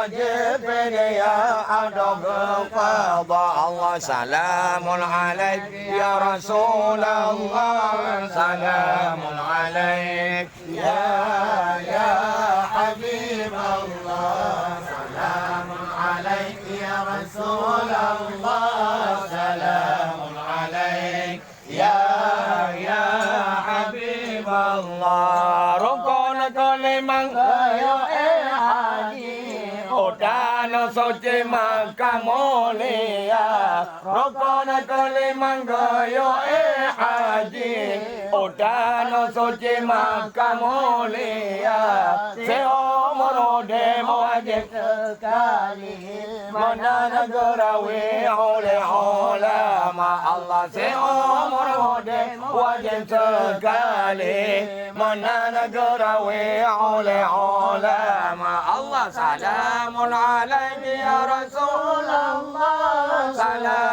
وجب لي أدب قضاء الله سلام عليك يا رسول الله سلام عليك يا حبيب الله سلام عليك يا رسول الله سلام عليك يا حبيب الله ركن كل من Udana soci maka mulia Rokona kali manggayo haji Udana soci maka mulia Seumur demo wajib sekali Mana negarawi oleh ulama Allah Seumur demo wajib sekali Mana negarawi oleh ulama Allah Salam عليك يا رسول الله سلام